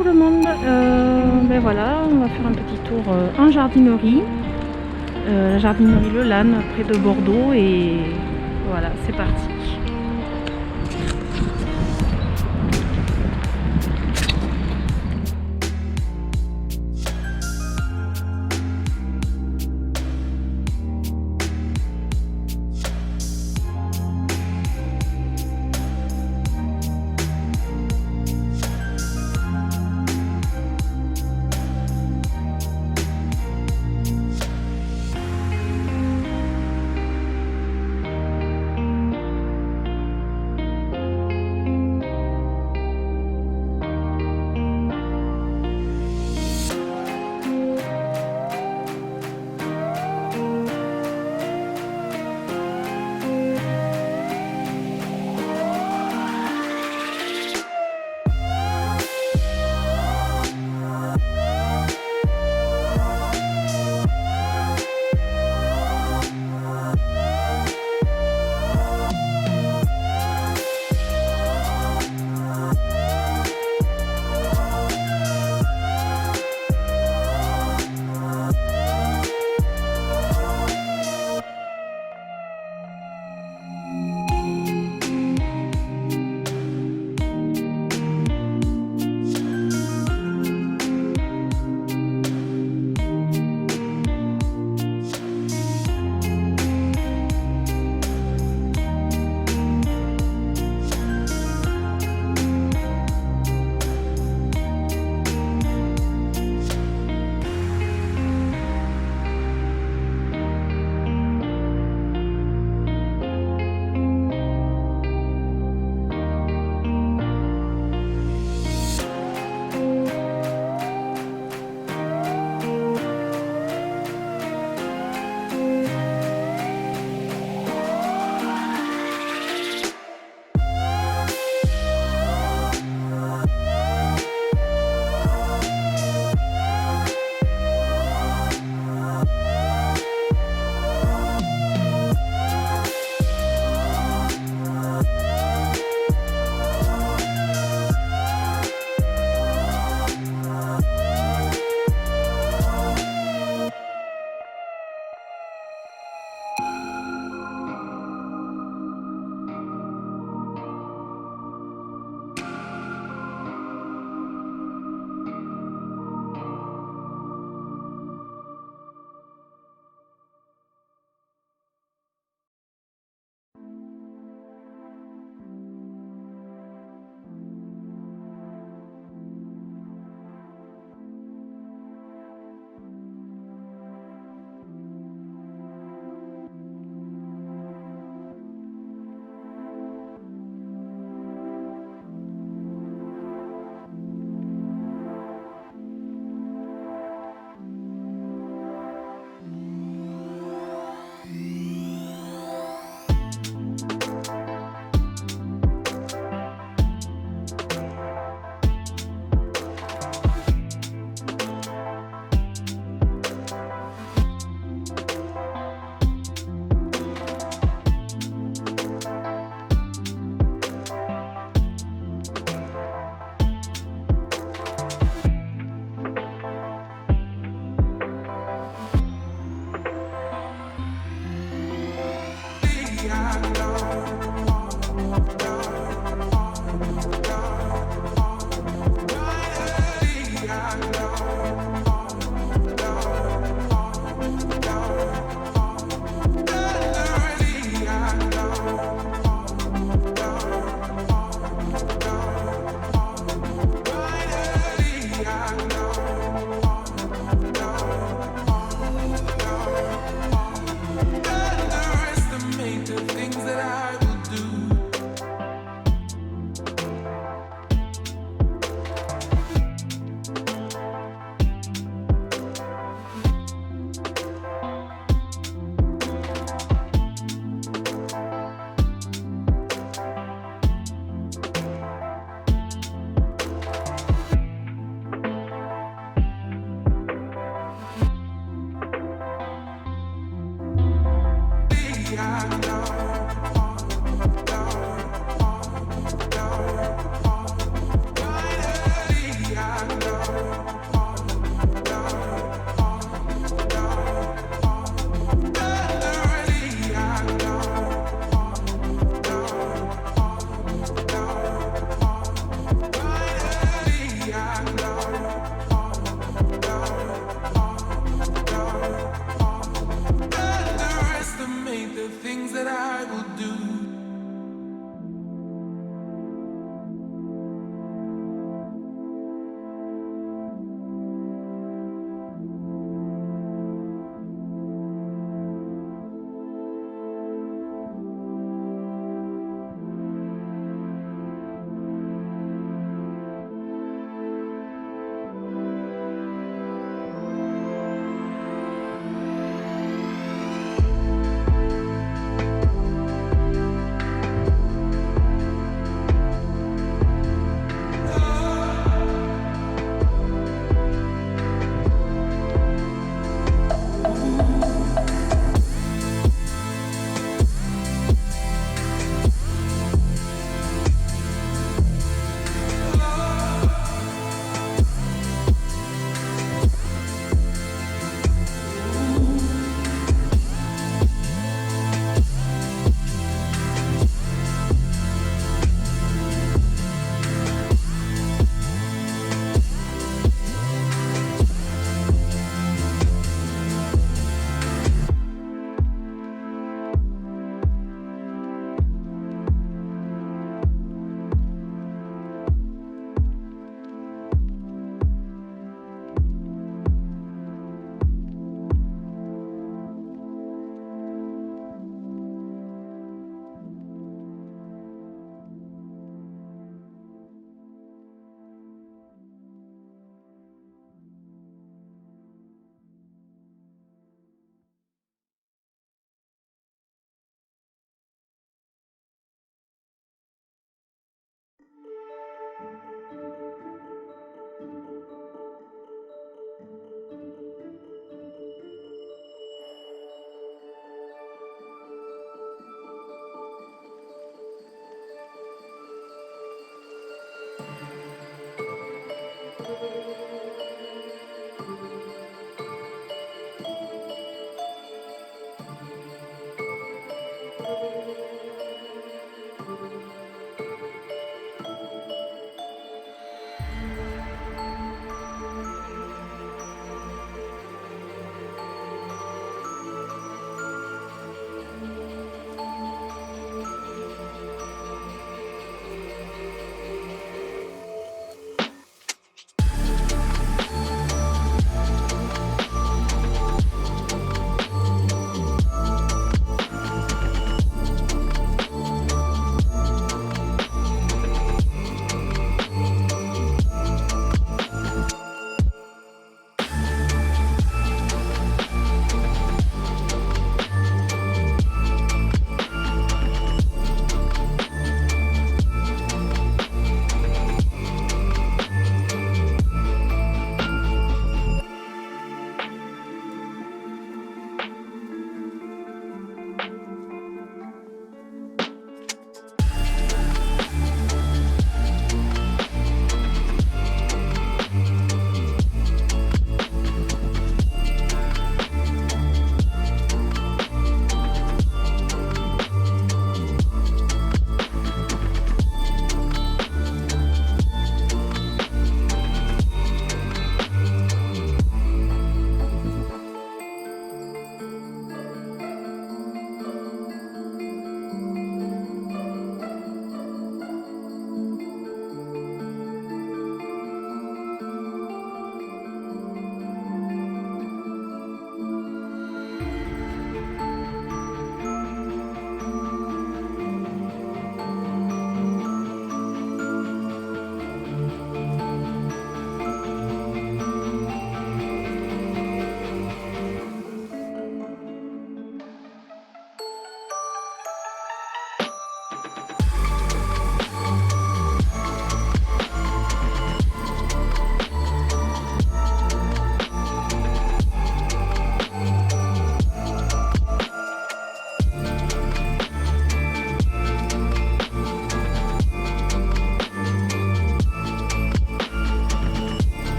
tout le monde. Voilà, on va faire un petit tour en jardinerie. La jardinerie Le Lanne, près de Bordeaux. Et voilà, c'est parti.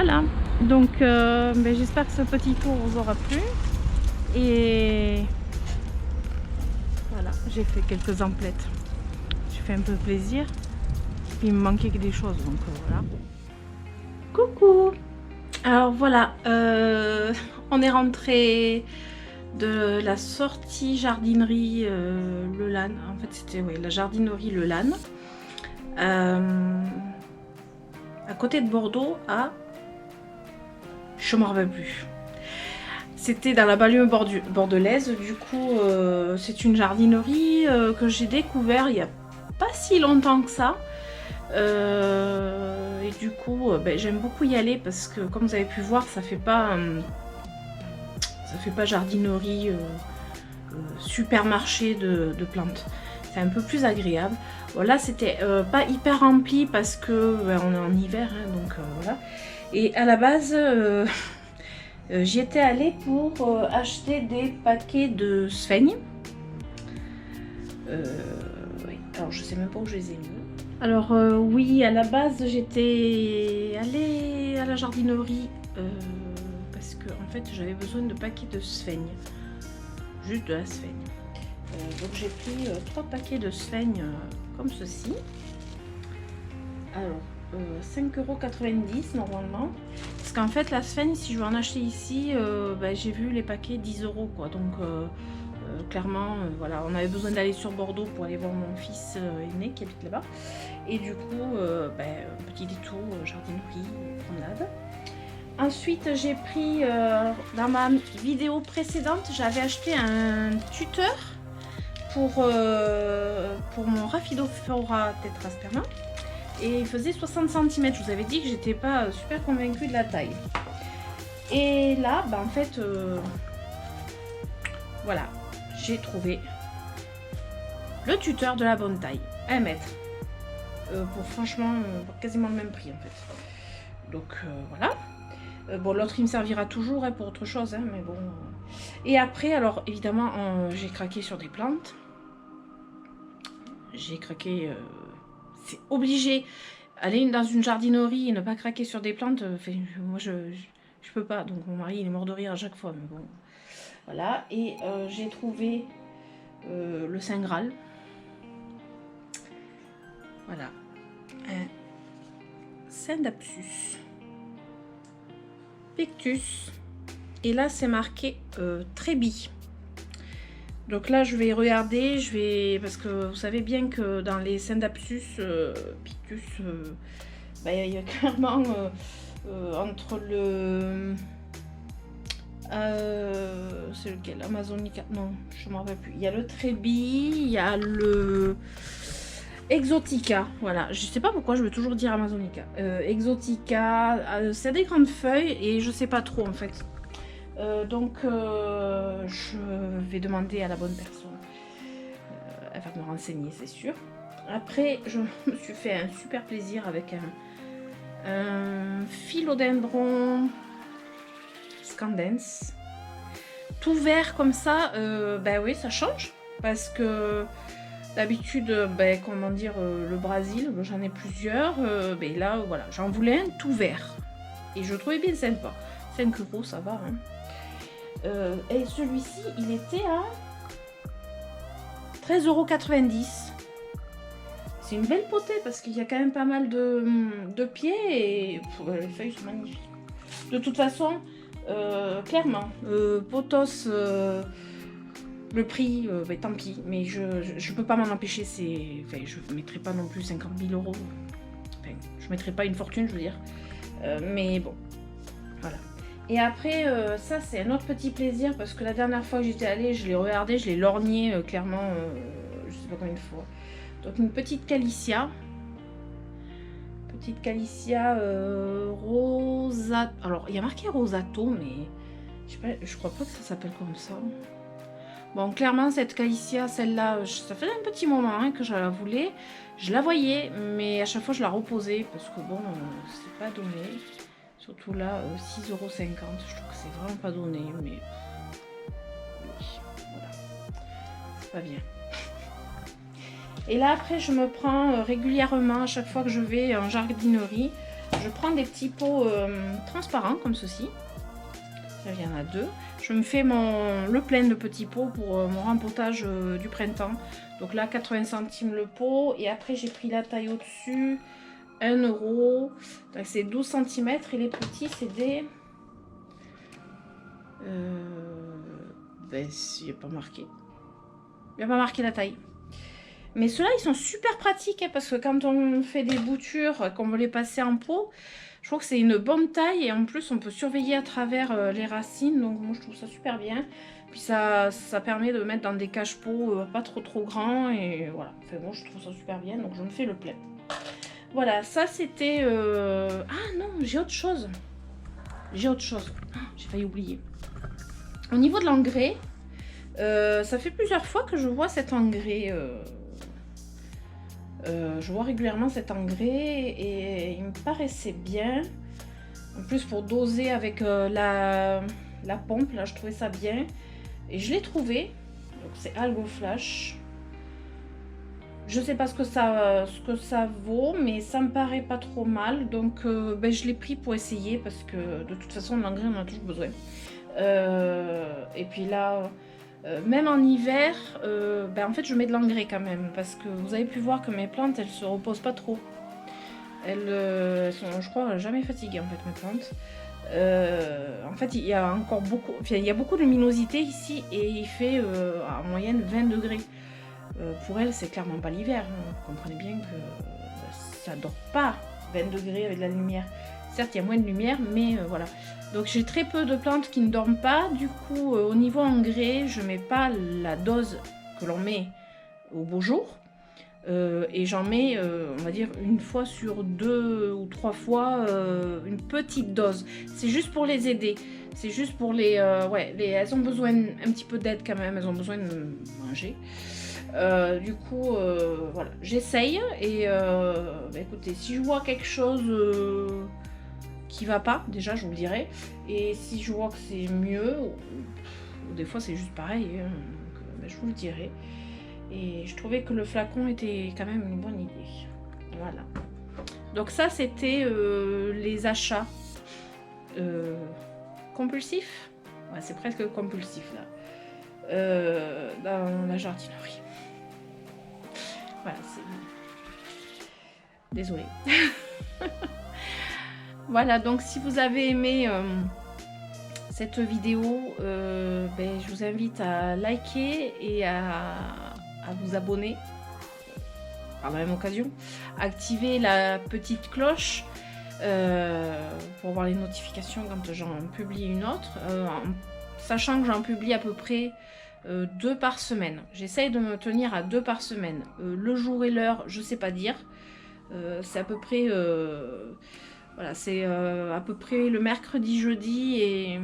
Voilà, donc j'espère que ce petit tour vous aura plu. Et voilà, j'ai fait quelques emplettes. J'ai fait un peu plaisir. Il me manquait que des choses, donc voilà. Coucou! Alors voilà, on est rentré de la sortie jardinerie Le Lanne. En fait, c'était la jardinerie Le Lanne. À côté de Bordeaux, je m'en rappelle plus. C'était dans la banlieue bordelaise. Du coup, c'est une jardinerie que j'ai découvert il n'y a pas si longtemps que ça. Et du coup, j'aime beaucoup y aller parce que, comme vous avez pu voir, ça fait pas jardinerie supermarché de plantes. C'est un peu plus agréable. Bon, là, c'était pas hyper rempli parce que on est en hiver, hein, donc voilà. Et à la base, j'y étais allée pour acheter des paquets de sphènes. Oui. Alors, je sais même pas où je les ai mis. Alors oui, à la base, j'étais allée à la jardinerie parce que en fait, j'avais besoin de paquets de sphènes. Juste de la sphène. Donc j'ai pris 3 paquets de sphènes comme ceci. Alors 5,90 € normalement. Parce qu'en fait la sphène, si je veux en acheter ici, j'ai vu les paquets 10 € quoi. Donc clairement voilà, on avait besoin d'aller sur Bordeaux pour aller voir mon fils aîné qui habite là-bas. Et du coup, un petit détour, jardinerie, promenade. Ensuite, j'ai pris, dans ma vidéo précédente, j'avais acheté un tuteur pour mon Rhaphidophora tetrasperma. Et il faisait 60 cm. Je vous avais dit que j'étais pas super convaincue de la taille. Et là, en fait, voilà, j'ai trouvé le tuteur de la bonne taille, 1 mètre. Pour franchement, quasiment le même prix en fait. Donc voilà. Bon, l'autre il me servira toujours pour autre chose, hein, mais bon. Et après, alors évidemment, j'ai craqué sur des plantes. J'ai craqué. C'est obligé. Aller dans une jardinerie et ne pas craquer sur des plantes, moi je peux pas. Donc mon mari il est mort de rire à chaque fois. Mais bon, voilà. Et j'ai trouvé le Saint Graal. Voilà. Un Scindapsus Pictus. Et là c'est marqué Trébi. Donc là je vais regarder, parce que vous savez bien que dans les Scindapsus Pictus, il y a clairement entre le... c'est lequel? Amazonica? Non, je ne me rappelle plus. Il y a le Trébi, il y a le Exotica. Voilà, je sais pas pourquoi je veux toujours dire Amazonica. Exotica, c'est des grandes feuilles et je sais pas trop en fait. Donc je vais demander à la bonne personne. Elle va me renseigner, c'est sûr. Après, je me suis fait un super plaisir avec un philodendron scandens. Tout vert comme ça, oui, ça change. Parce que d'habitude, comment dire, le Brésil, j'en ai plusieurs. Là, voilà, j'en voulais un tout vert. Et je le trouvais bien sympa. 5 €, ça va. Hein. Et celui-ci, il était à 13,90 €. C'est une belle potée parce qu'il y a quand même pas mal de pieds et les feuilles sont magnifiques. De toute façon, clairement, potos, le prix, tant pis, mais je peux pas m'en empêcher. Je ne mettrai pas non plus 50 000 €. Enfin, je ne mettrai pas une fortune, je veux dire. Mais bon, voilà. Et après, ça c'est un autre petit plaisir parce que la dernière fois que j'étais allée, je l'ai regardé, je l'ai lorgné clairement, je sais pas combien de fois. Donc une petite calicia. Petite calicia rosa. Alors il y a marqué rosato, mais je crois pas que ça s'appelle comme ça. Bon, clairement cette calicia, celle-là, ça faisait un petit moment hein, que je la voulais. Je la voyais, mais à chaque fois je la reposais parce que bon, c'est pas donné. Surtout là, 6,50 €, je trouve que c'est vraiment pas donné, mais oui, voilà, c'est pas bien. Et là après je me prends régulièrement à chaque fois que je vais en jardinerie je prends des petits pots transparents comme ceci. Là, il y en a 2. Je me fais le plein de petits pots pour mon rempotage du printemps. Donc là, 80 centimes le pot. Et après, j'ai pris la taille au-dessus, 1 €. Donc c'est 12 cm et les petits, c'est des... ben, il n'y a pas marqué. Il n'y a pas marqué la taille. Mais ceux-là, ils sont super pratiques, hein, parce que quand on fait des boutures, qu'on veut les passer en pot, je trouve que c'est une bonne taille. Et en plus, on peut surveiller à travers les racines. Donc moi, je trouve ça super bien. Puis ça permet de mettre dans des cache-pots pas trop grands. Et voilà, enfin, moi, je trouve ça super bien. Donc je me fais le plein. Voilà, ça c'était... Ah non, j'ai autre chose. J'ai autre chose. J'ai failli oublier. Au niveau de l'engrais, ça fait plusieurs fois que je vois cet engrais. Je vois régulièrement cet engrais et il me paraissait bien. En plus, pour doser avec la pompe, là, je trouvais ça bien. Et je l'ai trouvé. Donc, c'est Algo Flash. Je sais pas ce que ça vaut, mais ça me paraît pas trop mal. Donc, ben, je l'ai pris pour essayer parce que de toute façon, l'engrais, on en a toujours besoin. Et puis là... même en hiver, ben en fait je mets de l'engrais quand même parce que vous avez pu voir que mes plantes elles se reposent pas trop. Elles sont, je crois, jamais fatiguées en fait mes plantes. En fait il y a encore beaucoup, enfin, il y a beaucoup de luminosité ici et il fait en moyenne 20 degrés. Pour elles c'est clairement pas l'hiver, hein. Vous comprenez bien que ça dort pas 20 degrés avec de la lumière. Certes, il y a moins de lumière, mais voilà. Donc, j'ai très peu de plantes qui ne dorment pas. Du coup, au niveau engrais, je ne mets pas la dose que l'on met au beau jour. Et j'en mets, on va dire, une fois sur 2 ou 3 fois, une petite dose. C'est juste pour les aider. C'est juste pour les... ouais, elles ont besoin un petit peu d'aide quand même. Elles ont besoin de manger. Du coup, voilà. J'essaye. Et bah, écoutez, si je vois quelque chose... qui va pas, déjà je vous le dirai, et si je vois que c'est mieux, ou des fois c'est juste pareil, hein, donc, ben, je vous le dirai. Et je trouvais que le flacon était quand même une bonne idée. Voilà. Donc ça c'était les achats compulsifs. Ouais, c'est presque compulsif là. Dans la jardinerie. Voilà, c'est... Désolée. Voilà, donc si vous avez aimé cette vidéo, ben, je vous invite à liker et à vous abonner par la même occasion. Activer la petite cloche pour avoir les notifications quand j'en publie une autre. Sachant que j'en publie à peu près 2 par semaine. J'essaye de me tenir à 2 par semaine. Le jour et l'heure, je sais pas dire. C'est à peu près... voilà, c'est à peu près le mercredi, jeudi et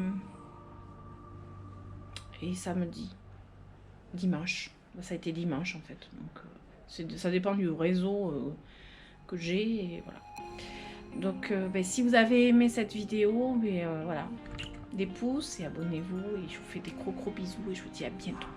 samedi, dimanche. Ça a été dimanche en fait. Donc ça dépend du réseau que j'ai et voilà. Donc ben, si vous avez aimé cette vidéo, ben, voilà, des pouces et abonnez-vous et je vous fais des gros bisous et je vous dis à bientôt.